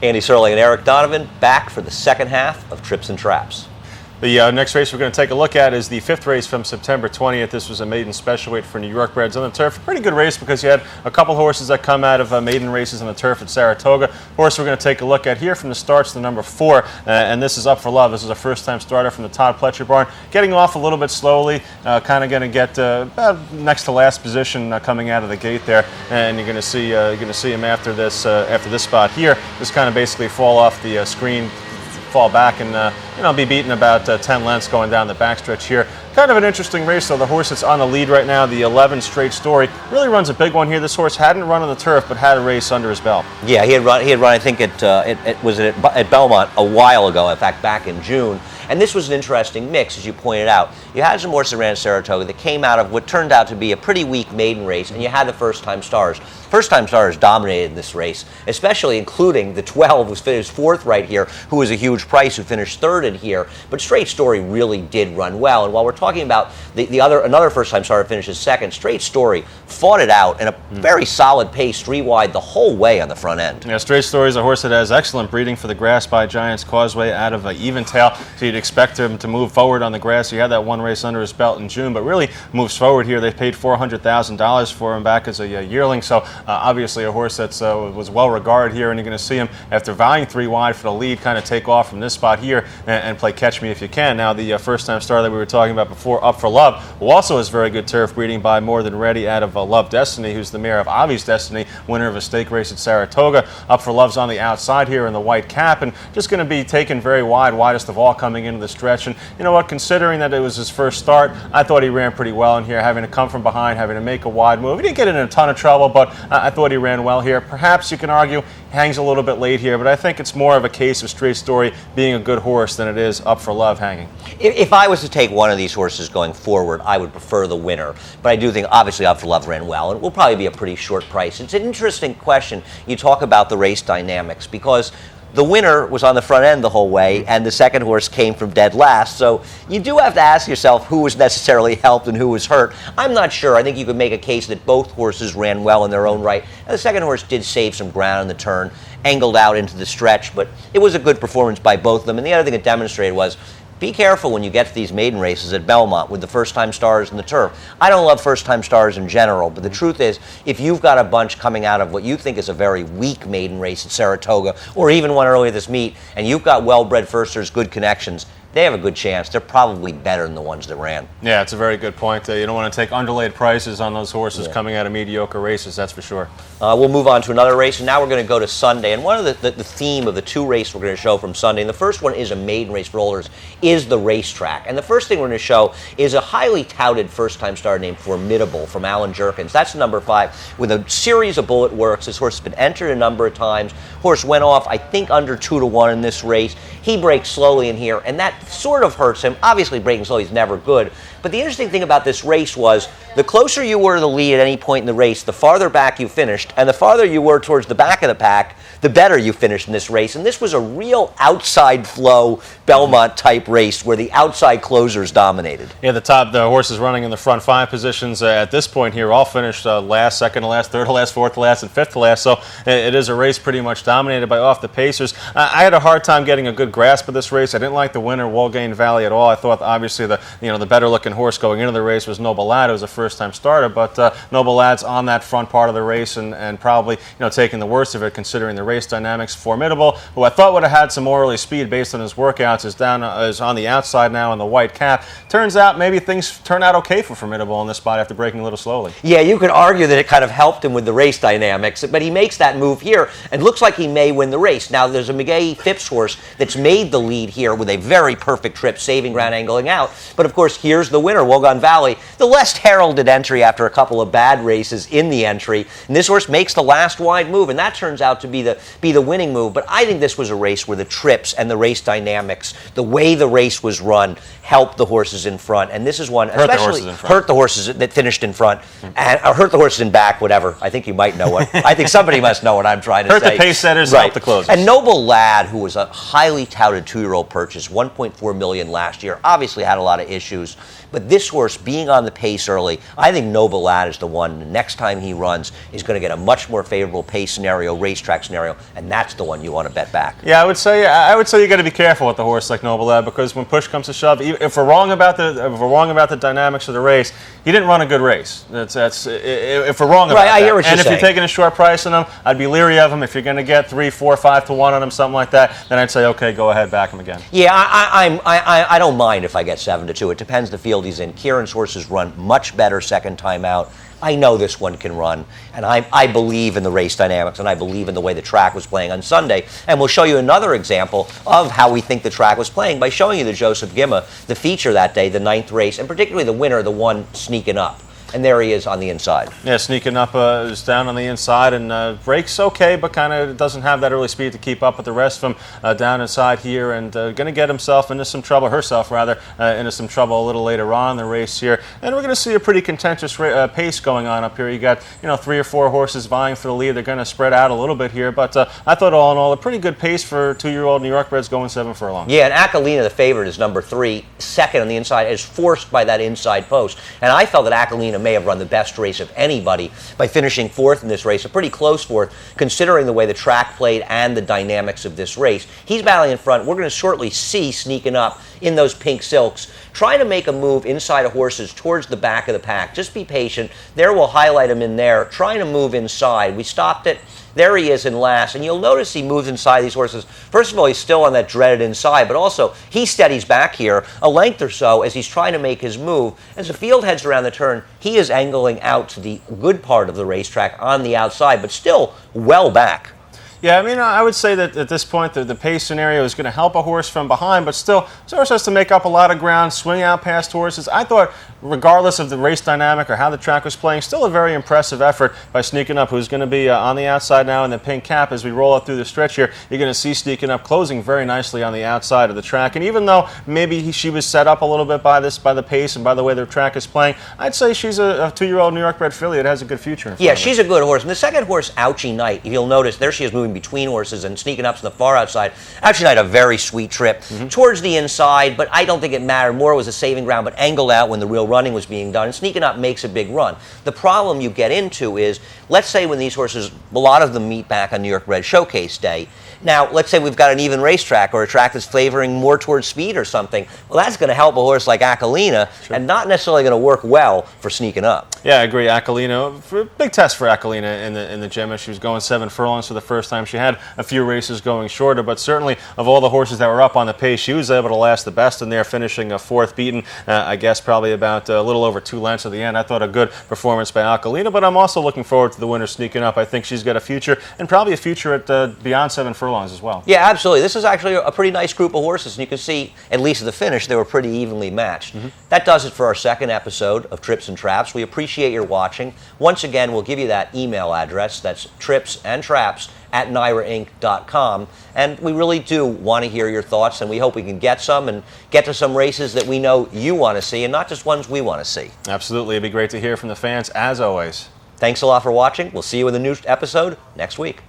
Andy Serling and Eric Donovan back for the second half of Trips and Traps. The next race we're going to take a look at is the 5th race from September 20th. This was a maiden special weight for New York breds on the turf. Pretty good race because you had a couple horses that come out of maiden races on the turf at Saratoga. Horse we're going to take a look at here from the starts, the number 4, and this is Up for Love. This is a first-time starter from the Todd Pletcher barn. Getting off a little bit slowly, kind of going to get next to last position coming out of the gate there, and you're going to see him after this spot here. Just kind of basically fall off the screen, fall back, and be beaten about 10 lengths going down the backstretch here. Kind of an interesting race, though. The horse that's on the lead right now, the 11 Straight Story, really runs a big one here. This horse hadn't run on the turf, but had a race under his belt. Yeah, he had run. I think at Belmont a while ago. In fact, back in June. And this was an interesting mix, as you pointed out. You had some horses that ran at Saratoga that came out of what turned out to be a pretty weak maiden race, and you had the first-time stars. First-time stars dominated this race, especially including the 12 who finished 4th right here, who was a huge price, who finished 3rd in here. But Straight Story really did run well. And while we're talking about another first-time starter finishes 2nd, Straight Story fought it out in a very solid pace, 3 wide the whole way on the front end. Yeah, Straight Story is a horse that has excellent breeding for the grass by Giants Causeway out of Eventail. So you'd expect him to move forward on the grass. He had that one race under his belt in June, but really moves forward here. They paid $400,000 for him back as a yearling, so obviously a horse that was well regarded here, and you're going to see him, after vying 3 wide for the lead, kind of take off from this spot here and play catch me if you can. Now the first-time star that we were talking about before, Up for Love, who also has very good turf breeding by More Than Ready out of Love Destiny, who's the mare of Avi's Destiny, winner of a stake race at Saratoga. Up for Love's on the outside here in the white cap, and just going to be taken very wide, widest of all coming into the stretch. And you know what, considering that it was his first start, I thought he ran pretty well in here, having to come from behind, having to make a wide move. He didn't get in a ton of trouble, but I thought he ran well here. Perhaps you can argue he hangs a little bit late here, but I think it's more of a case of Straight Story being a good horse than it is Up for Love hanging. If I was to take one of these horses going forward, I would prefer the winner. But I do think, obviously, Up for Love ran well, and it will probably be a pretty short price. It's an interesting question. You talk about the race dynamics, because the winner was on the front end the whole way, and the second horse came from dead last. So you do have to ask yourself who was necessarily helped and who was hurt. I'm not sure. I think you could make a case that both horses ran well in their own right. And the second horse did save some ground in the turn, angled out into the stretch, but it was a good performance by both of them. And the other thing it demonstrated was, be careful when you get to these maiden races at Belmont with the first-time stars in the turf. I don't love first-time stars in general, but the truth is, if you've got a bunch coming out of what you think is a very weak maiden race at Saratoga, or even one earlier this meet, and you've got well-bred firsters, good connections, they have a good chance. They're probably better than the ones that ran. Yeah, it's a very good point. You don't want to take underlaid prices on those horses coming out of mediocre races, that's for sure. We'll move on to another race, and now we're going to go to Sunday. And one of the theme of the 2 races we're going to show from Sunday, and the first one is a maiden race for holders, is the racetrack. And the first thing we're going to show is a highly touted first-time starter named Formidable from Alan Jerkins. That's number 5 with a series of bullet works. This horse has been entered a number of times. Horse went off, I think, under 2-1 in this race. He breaks slowly in here, and that sort of hurts him. Obviously, breaking slowly is never good. But the interesting thing about this race was the closer you were to the lead at any point in the race, the farther back you finished, and the farther you were towards the back of the pack, the better you finished in this race. And this was a real outside flow Belmont type race where the outside closers dominated. Yeah, the horses running in the front 5 positions at this point here all finished last, second to last, third to last, fourth to last, and fifth to last. So it is a race pretty much dominated by off the pacers. I had a hard time getting a good grasp of this race. I didn't like the winner, Walgain Valley, at all. I thought obviously the better looking horse going into the race was Noble Lad. It was a first-time starter, but Noble Lad's on that front part of the race and probably taking the worst of it considering the race dynamics. Formidable, who I thought would have had some more early speed based on his workouts, is on the outside now in the white cap. Turns out maybe things turn out okay for Formidable in this spot after breaking a little slowly. Yeah, you could argue that it kind of helped him with the race dynamics, but he makes that move here and looks like he may win the race. Now, there's a McGahee Phipps horse that's made the lead here with a very perfect trip, saving ground, angling out. But of course, here's the winner, Wogan Valley, the less heralded entry after a couple of bad races in the entry. And this horse makes the last wide move, and that turns out to be the winning move. But I think this was a race where the trips and the race dynamics, the way the race was run, helped the horses in front. And this is one, especially hurt the horses that finished in front, and hurt the horses in back, whatever. I think you might know what. I think somebody must know what I'm trying to say. Hurt the pace setters, right. Help the closers. And Noble Lad, who was a highly touted 2-year-old purchase, $1.4 million last year, obviously had a lot of issues. But this horse, being on the pace early, I think Noble Lad is the one. The next time he runs, is going to get a much more favorable pace scenario, racetrack scenario. and that's the one you want to bet back. Yeah, I would say you got to be careful with the horse like Noble Ebb, because when push comes to shove, if we're wrong about the dynamics of the race, he didn't run a good race. If we're wrong about right, I hear that. what you're And if saying. you're taking a short price on him, I'd be leery of him. If you're going to get 3, 4, 5 to 1 on him, something like that, then I'd say, okay, go ahead, back him again. Yeah, I don't mind if I get 7 to 2. It depends the field he's in. Kieran's horses run much better second time out. I know this one can run, and I believe in the race dynamics, and I believe in the way the track was playing on Sunday. And we'll show you another example of how we think the track was playing by showing you the Joseph Gimma, the feature that day, the 9th race, and particularly the winner, the one sneaking up. And there he is on the inside. Yeah, sneaking up is down on the inside, and brakes okay, but kind of doesn't have that early speed to keep up with the rest of them down inside here, and going to get himself into some trouble, herself rather, into some trouble a little later on in the race here. And we're going to see a pretty contentious pace going on up here. You got 3 or 4 horses vying for the lead. They're going to spread out a little bit here, but I thought all in all a pretty good pace for 2-year-old New York breds going 7 furlongs. Yeah, and Akalina, the favorite, is number 3, second on the inside, is forced by that inside post. And I felt that Akalina may have run the best race of anybody by finishing 4th in this race, a pretty close 4th, considering the way the track played and the dynamics of this race. He's battling in front. We're going to shortly see sneaking up in those pink silks, trying to make a move inside of horses towards the back of the pack. Just be patient. There, we'll highlight him in there, trying to move inside. We stopped it. There he is in last, and you'll notice he moves inside these horses. First of all, he's still on that dreaded inside, but also he steadies back here a length or so as he's trying to make his move. As the field heads around the turn, he is angling out to the good part of the racetrack on the outside, but still well back. Yeah, I mean, I would say that at this point, the pace scenario is going to help a horse from behind, but still, this horse has to make up a lot of ground, swing out past horses. I thought, regardless of the race dynamic or how the track was playing, still a very impressive effort by Sneaking Up, who's going to be on the outside now in the pink cap. As we roll up through the stretch here, you're going to see Sneaking Up closing very nicely on the outside of the track. And even though maybe she was set up a little bit by the pace and by the way the track is playing, I'd say she's a 2-year-old New York bred filly that has a good future in front Yeah, of her. she's a good horse. And the second horse, Ouchie Knight, if you'll notice, there she is moving between horses and Sneaking Up's on the far outside. Ouchie Knight, a very sweet trip towards the inside, but I don't think it mattered. More was a saving ground, but angled out when the real running was being done. And Sneaking Up makes a big run. The problem you get into is, let's say when these horses, a lot of them meet back on New York Bred Showcase Day. Now, let's say we've got an even racetrack or a track that's favoring more towards speed or something. Well, that's going to help a horse like Akalina and not necessarily going to work well for Sneaking Up. Yeah, I agree. Akalina, big test for Akalina in the Gemma. She was going 7 furlongs for the first time. She had a few races going shorter, but certainly of all the horses that were up on the pace, she was able to last the best in there, finishing a 4th, beaten, I guess, probably about a little over 2 lengths at the end. I thought a good performance by Akalina, but I'm also looking forward to the winner Sneaking Up. I think she's got a future, and probably a future at beyond 7 furlongs as well. Yeah, absolutely. This is actually a pretty nice group of horses, and you can see, at least at the finish, they were pretty evenly matched. That does it for our second episode of Trips and Traps. We appreciate your watching. Once again, we'll give you that email address. That's tripsandtraps@nairainc.com. And we really do want to hear your thoughts, and we hope we can get some and get to some races that we know you want to see, and not just ones we want to see. Absolutely. It'd be great to hear from the fans, as always. Thanks a lot for watching. We'll see you in the new episode next week.